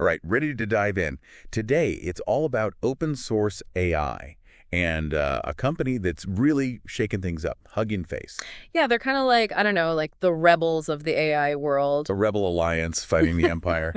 All right, ready to dive in. Today, it's all about open source AI and a company that's really shaking things up, Hugging Face. Yeah, they're kind of like, I don't know, like the rebels of the AI world. A rebel alliance fighting the empire.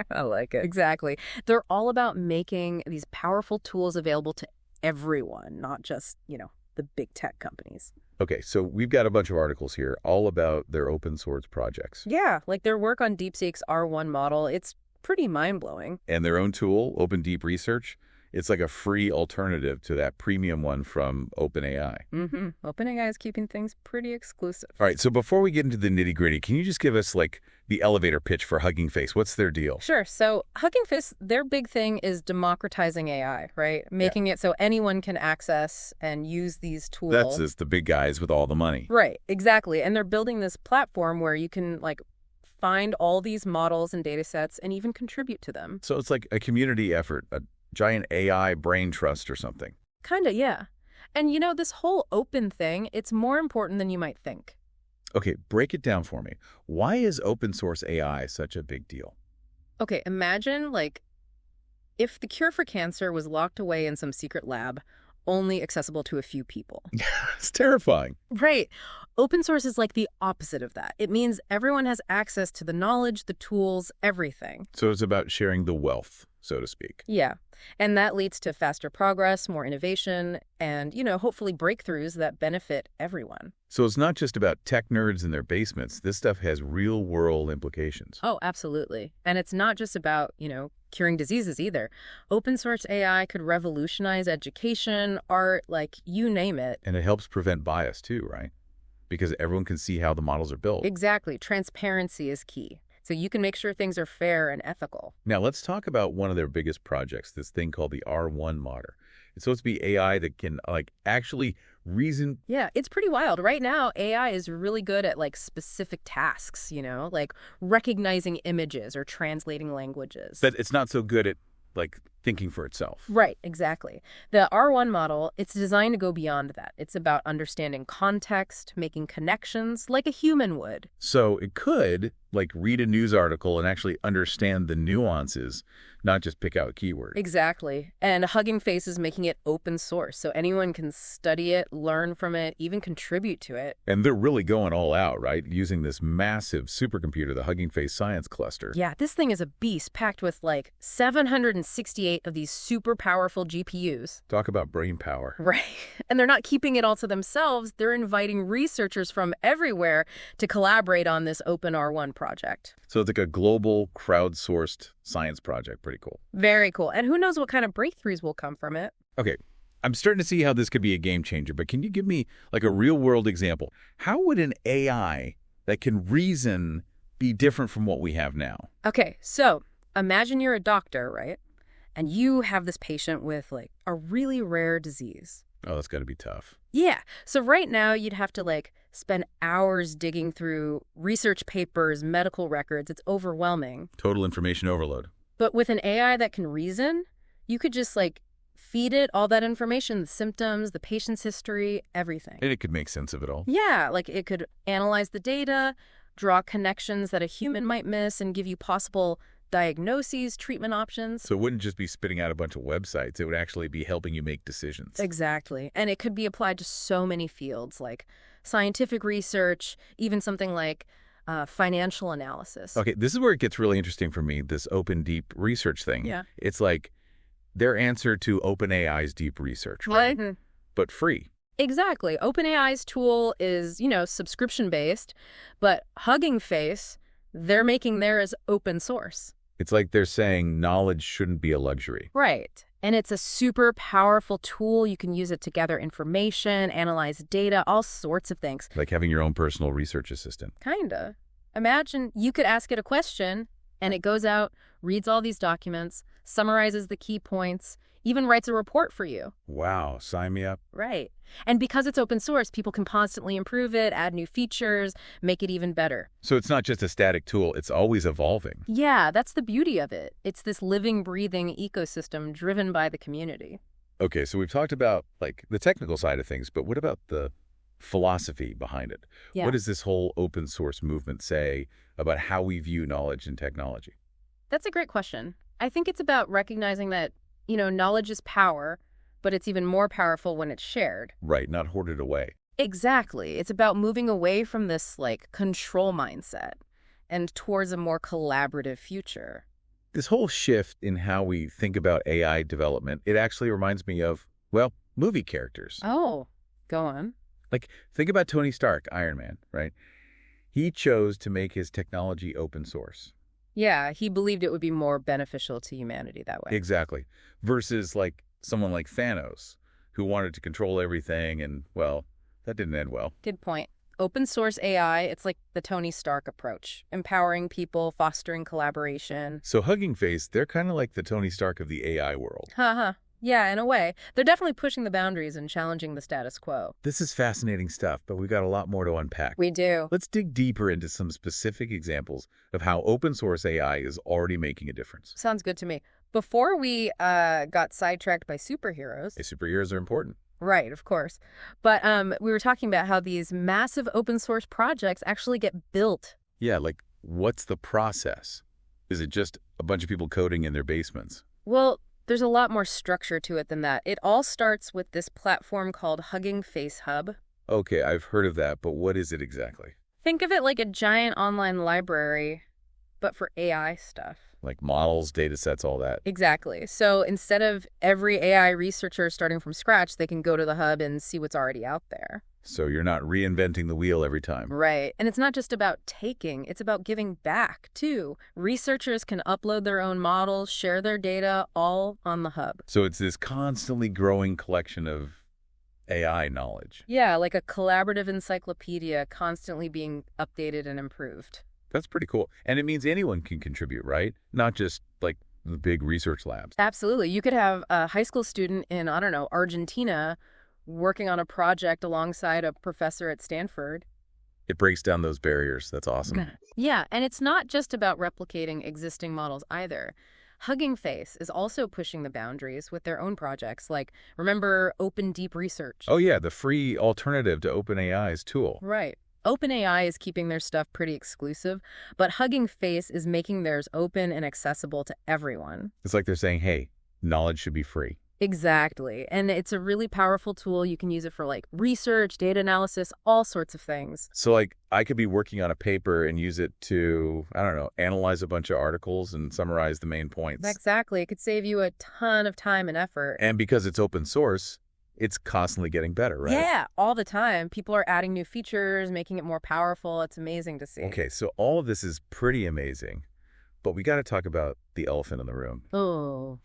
I like it. Exactly. They're all about making these powerful tools available to everyone, not just, the big tech companies. Okay, so we've got a bunch of articles here all about their open source projects. Yeah, like their work on DeepSeek's R1 model, it's pretty mind-blowing. And their own tool, Open Deep Research, it's like a free alternative to that premium one from OpenAI. Mm-hmm. OpenAI is keeping things pretty exclusive. All right, so before we get into the nitty-gritty, can you just give us, like, the elevator pitch for Hugging Face? What's their deal? Sure. So Hugging Face, their big thing is democratizing AI, right? Making it so anyone can access and use these tools. That's just the big guys with all the money. Right, exactly. And they're building this platform where you can, find all these models and data sets and even contribute to them. So it's like a community effort, a giant AI brain trust or something. Kind of, yeah. And this whole open thing, it's more important than you might think. Okay, break it down for me. Why is open source AI such a big deal? Okay, imagine, if the cure for cancer was locked away in some secret lab, only accessible to a few people. It's terrifying. Right. Open source is like the opposite of that. It means everyone has access to the knowledge, the tools, everything. So it's about sharing the wealth, so to speak. Yeah. And that leads to faster progress, more innovation, and, hopefully breakthroughs that benefit everyone. So it's not just about tech nerds in their basements. This stuff has real-world implications. Oh, absolutely. And it's not just about, curing diseases either. Open source AI could revolutionize education, art, you name it. And it helps prevent bias too, right? Because everyone can see how the models are built. Exactly. Transparency is key. So you can make sure things are fair and ethical. Now, let's talk about one of their biggest projects, this thing called the R1 model. It's supposed to be AI that can, actually reason. Yeah, it's pretty wild. Right now, AI is really good at, specific tasks, like recognizing images or translating languages. But it's not so good at, thinking for itself. Right, exactly. The R1 model, it's designed to go beyond that. It's about understanding context, making connections like a human would. So it could, read a news article and actually understand the nuances, not just pick out keywords. Exactly. And Hugging Face is making it open source, so anyone can study it, learn from it, even contribute to it. And they're really going all out, right? Using this massive supercomputer, the Hugging Face Science Cluster. Yeah, this thing is a beast packed with 768 of these super powerful GPUs. Talk about brain power. Right. And they're not keeping it all to themselves. They're inviting researchers from everywhere to collaborate on this open R1 project. So it's like a global crowdsourced science project. Pretty cool. Very cool. And who knows what kind of breakthroughs will come from it. Okay. I'm starting to see how this could be a game changer, but can you give me a real world example? How would an AI that can reason be different from what we have now? Okay, so imagine you're a doctor, right? And you have this patient with a really rare disease. Oh, that's got to be tough. Yeah. So right now you'd have to spend hours digging through research papers, medical records. It's overwhelming. Total information overload. But with an AI that can reason, you could just feed it all that information, the symptoms, the patient's history, everything. And it could make sense of it all. Yeah, it could analyze the data, draw connections that a human might miss, and give you possible diagnoses, treatment options. So it wouldn't just be spitting out a bunch of websites. It would actually be helping you make decisions. Exactly. And it could be applied to so many fields, like scientific research, even something like financial analysis. Okay, this is where it gets really interesting for me, this open deep research thing. Yeah. It's their answer to OpenAI's deep research, right? Mm-hmm. But free. Exactly. OpenAI's tool is, subscription-based, but Hugging Face, they're making theirs open source. It's like they're saying knowledge shouldn't be a luxury. Right. And it's a super powerful tool. You can use it to gather information, analyze data, all sorts of things. Like having your own personal research assistant. Kinda. Imagine you could ask it a question, and it goes out, reads all these documents, summarizes the key points, even writes a report for you. Wow, sign me up. Right. And because it's open source, people can constantly improve it, add new features, make it even better. So it's not just a static tool, it's always evolving. Yeah, that's the beauty of it. It's this living, breathing ecosystem driven by the community. Okay, so we've talked about the technical side of things, but what about the philosophy behind it? Yeah. What does this whole open source movement say about how we view knowledge and technology? That's a great question. I think it's about recognizing that, knowledge is power, but it's even more powerful when it's shared. Right, not hoarded away. Exactly. It's about moving away from this, control mindset and towards a more collaborative future. This whole shift in how we think about AI development, it actually reminds me of, well, movie characters. Oh, go on. Think about Tony Stark, Iron Man, right? He chose to make his technology open source. Yeah, he believed it would be more beneficial to humanity that way. Exactly. Versus someone like Thanos, who wanted to control everything and, well, that didn't end well. Good point. Open source AI, it's like the Tony Stark approach, empowering people, fostering collaboration. So Hugging Face, they're kind of like the Tony Stark of the AI world. Haha. Yeah, in a way. They're definitely pushing the boundaries and challenging the status quo. This is fascinating stuff, but we've got a lot more to unpack. We do. Let's dig deeper into some specific examples of how open source AI is already making a difference. Sounds good to me. Before we got sidetracked by superheroes. Hey, superheroes are important. Right, of course. But we were talking about how these massive open source projects actually get built. Yeah, what's the process? Is it just a bunch of people coding in their basements? Well, there's a lot more structure to it than that. It all starts with this platform called Hugging Face Hub. Okay, I've heard of that, but what is it exactly? Think of it like a giant online library, but for AI stuff. Like models, data sets, all that. Exactly. So instead of every AI researcher starting from scratch, they can go to the hub and see what's already out there. So you're not reinventing the wheel every time. Right. And it's not just about taking, it's about giving back, too. Researchers can upload their own models, share their data, all on the hub. So it's this constantly growing collection of AI knowledge. Yeah, like a collaborative encyclopedia constantly being updated and improved. That's pretty cool. And it means anyone can contribute, right? Not just the big research labs. Absolutely. You could have a high school student in, Argentina working on a project alongside a professor at Stanford. It breaks down those barriers. That's awesome. Yeah, and it's not just about replicating existing models either. Hugging Face is also pushing the boundaries with their own projects, remember Open Deep Research? Oh, yeah, the free alternative to OpenAI's tool. Right. OpenAI is keeping their stuff pretty exclusive, but Hugging Face is making theirs open and accessible to everyone. It's like they're saying, hey, knowledge should be free. Exactly. And it's a really powerful tool. You can use it for research, data analysis, all sorts of things. So I could be working on a paper and use it to, analyze a bunch of articles and summarize the main points. Exactly. It could save you a ton of time and effort. And because it's open source, it's constantly getting better, right? Yeah, all the time. People are adding new features, making it more powerful. It's amazing to see. Okay, so all of this is pretty amazing, but we got to talk about the elephant in the room. Oh,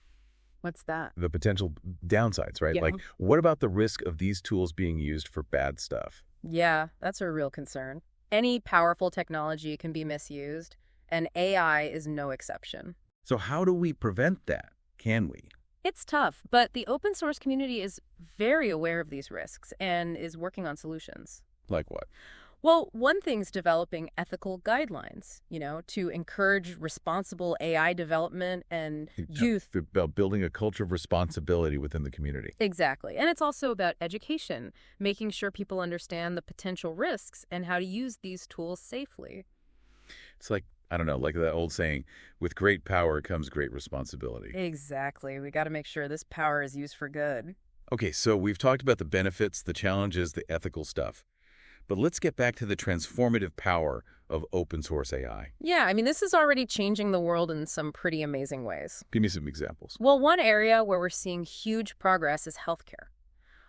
what's that? The potential downsides, right? Yeah. What about the risk of these tools being used for bad stuff? Yeah, that's a real concern. Any powerful technology can be misused, and AI is no exception. So how do we prevent that? Can we? It's tough, but the open source community is very aware of these risks and is working on solutions. Like what? Well, one thing's developing ethical guidelines, to encourage responsible AI development and youth. About building a culture of responsibility within the community. Exactly. And it's also about education, making sure people understand the potential risks and how to use these tools safely. It's like that old saying, with great power comes great responsibility. Exactly. We got to make sure this power is used for good. Okay, so we've talked about the benefits, the challenges, the ethical stuff. But let's get back to the transformative power of open source AI. Yeah, this is already changing the world in some pretty amazing ways. Give me some examples. Well, one area where we're seeing huge progress is healthcare.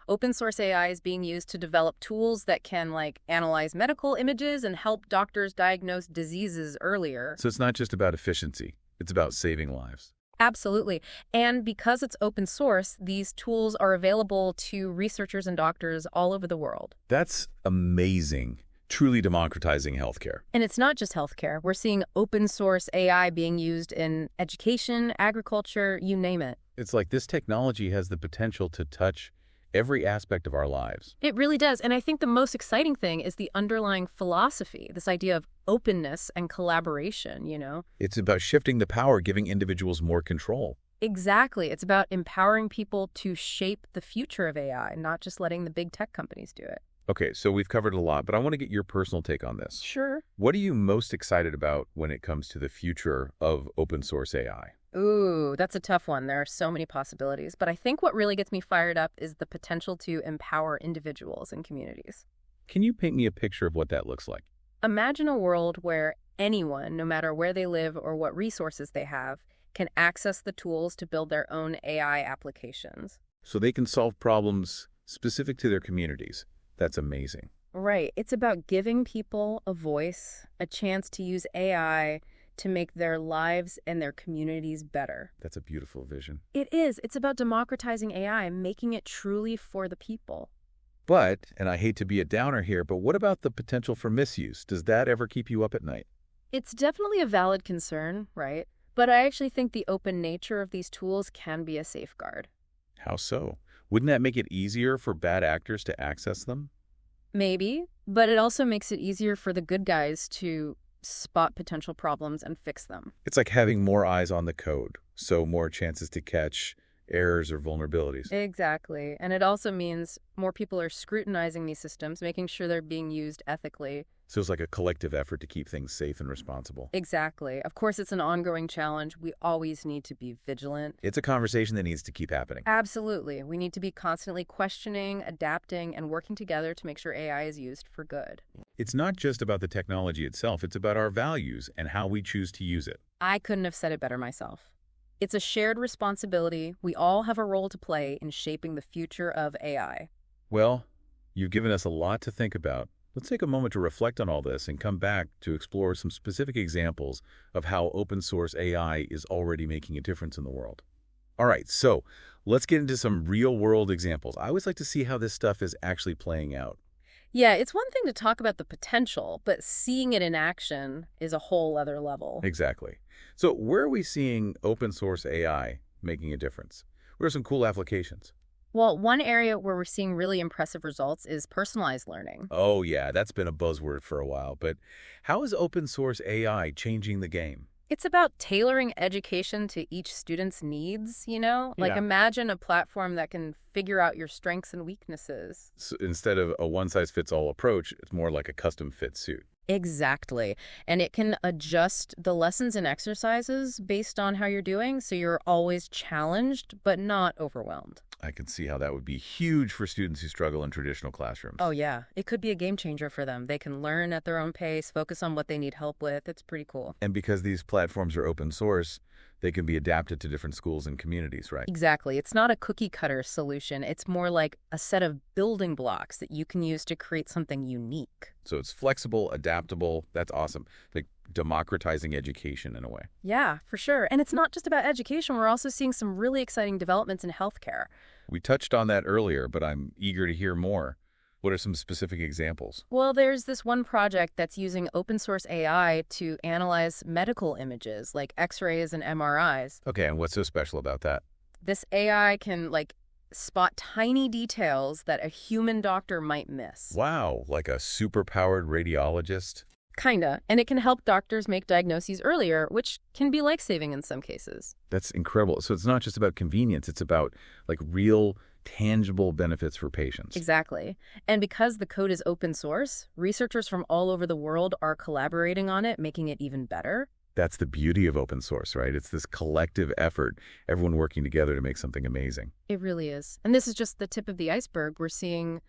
Open source AI is being used to develop tools that can, analyze medical images and help doctors diagnose diseases earlier. So it's not just about efficiency. It's about saving lives. Absolutely. And because it's open source, these tools are available to researchers and doctors all over the world. That's amazing. Truly democratizing healthcare. And it's not just healthcare. We're seeing open source AI being used in education, agriculture, you name it. It's like this technology has the potential to touch every aspect of our lives. It really does. And I think the most exciting thing is the underlying philosophy, this idea of openness and collaboration, It's about shifting the power, giving individuals more control. Exactly. It's about empowering people to shape the future of AI, not just letting the big tech companies do it. Okay, so we've covered a lot, but I want to get your personal take on this. Sure. What are you most excited about when it comes to the future of open source AI? Ooh, that's a tough one. There are so many possibilities. But I think what really gets me fired up is the potential to empower individuals and communities. Can you paint me a picture of what that looks like? Imagine a world where anyone, no matter where they live or what resources they have, can access the tools to build their own AI applications. So they can solve problems specific to their communities. That's amazing. Right. It's about giving people a voice, a chance to use AI to make their lives and their communities better. That's a beautiful vision. It is. It's about democratizing AI, making it truly for the people. But, and I hate to be a downer here, but what about the potential for misuse? Does that ever keep you up at night? It's definitely a valid concern, right? But I actually think the open nature of these tools can be a safeguard. How so? Wouldn't that make it easier for bad actors to access them? Maybe, but it also makes it easier for the good guys to spot potential problems and fix them. It's like having more eyes on the code, so more chances to catch errors or vulnerabilities. Exactly. And it also means more people are scrutinizing these systems, making sure they're being used ethically. So it's like a collective effort to keep things safe and responsible. Exactly. Of course, it's an ongoing challenge. We always need to be vigilant. It's a conversation that needs to keep happening. Absolutely. We need to be constantly questioning, adapting, and working together to make sure AI is used for good. It's not just about the technology itself, it's about our values and how we choose to use it. I couldn't have said it better myself. It's a shared responsibility. We all have a role to play in shaping the future of AI. Well, you've given us a lot to think about. Let's take a moment to reflect on all this and come back to explore some specific examples of how open source AI is already making a difference in the world. All right, so let's get into some real-world examples. I always like to see how this stuff is actually playing out. Yeah, it's one thing to talk about the potential, but seeing it in action is a whole other level. Exactly. So where are we seeing open source AI making a difference? What are some cool applications? Well, one area where we're seeing really impressive results is personalized learning. Oh yeah, that's been a buzzword for a while, but how is open source AI changing the game? It's about tailoring education to each student's needs, you know? Like Yeah. imagine a platform that can figure out your strengths and weaknesses. So instead of a one-size-fits-all approach, it's more like a custom-fit suit. Exactly. And it can adjust the lessons and exercises based on how you're doing, so you're always challenged, but not overwhelmed. I can see how that would be huge for students who struggle in traditional classrooms. Oh, yeah. It could be a game changer for them. They can learn at their own pace, focus on what they need help with. It's pretty cool. And because these platforms are open source, they can be adapted to different schools and communities, right? Exactly. It's not a cookie cutter solution. It's more like a set of building blocks that you can use to create something unique. So it's flexible, adaptable. That's awesome. Like democratizing education in a way. Yeah, for sure. And it's not just about education. We're also seeing some really exciting developments in healthcare. We touched on that earlier, but I'm eager to hear more. What are some specific examples? Well, there's this one project that's using open source AI to analyze medical images like X-rays and MRIs. Okay, and what's so special about that? This AI can spot tiny details that a human doctor might miss. Wow, like a super-powered radiologist? Kinda. And it can help doctors make diagnoses earlier, which can be life-saving in some cases. That's incredible. So it's not just about convenience, it's about like real, tangible benefits for patients. Exactly. And because the code is open source, researchers from all over the world are collaborating on it, making it even better. That's the beauty of open source, right? It's this collective effort, everyone working together to make something amazing. It really is. And this is just the tip of the iceberg. We're seeing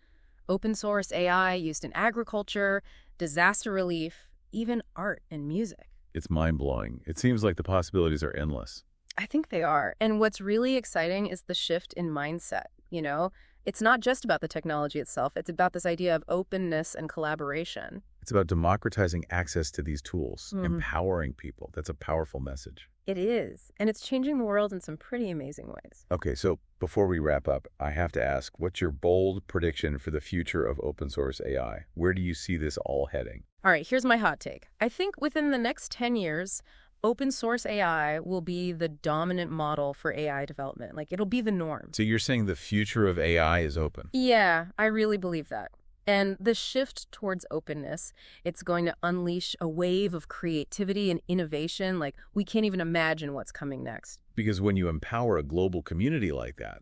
open source AI used in agriculture, disaster relief, even art and music. It's mind-blowing. It seems like the possibilities are endless. I think they are. And what's really exciting is the shift in mindset, you know? It's not just about the technology itself. It's about this idea of openness and collaboration. It's about democratizing access to these tools, empowering people. That's a powerful message. It is. And it's changing the world in some pretty amazing ways. Okay, so before we wrap up, I have to ask, what's your bold prediction for the future of open source AI? Where do you see this all heading? All right, here's my hot take. I think within the next 10 years, open source AI will be the dominant model for AI development. Like, it'll be the norm. So you're saying the future of AI is open? Yeah, I really believe that. And the shift towards openness, it's going to unleash a wave of creativity and innovation. Like, we can't even imagine what's coming next. Because when you empower a global community like that,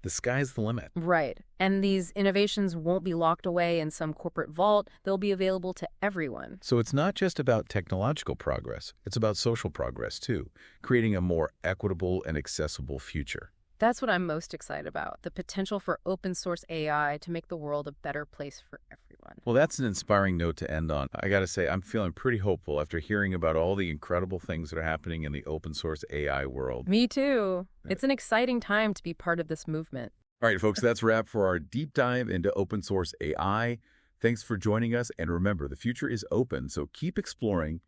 The sky's the limit. Right. And these innovations won't be locked away in some corporate vault. They'll be available to everyone. So it's not just about technological progress. It's about social progress, too, creating a more equitable and accessible future. That's what I'm most excited about, the potential for open source AI to make the world a better place for everyone. Well, that's an inspiring note to end on. I got to say, I'm feeling pretty hopeful after hearing about all the incredible things that are happening in the open source AI world. Me too. It's an exciting time to be part of this movement. All right, folks, that's a wrap for our deep dive into open source AI. Thanks for joining us. And remember, the future is open, so keep exploring,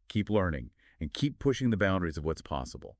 keep learning, and keep pushing the boundaries of what's possible.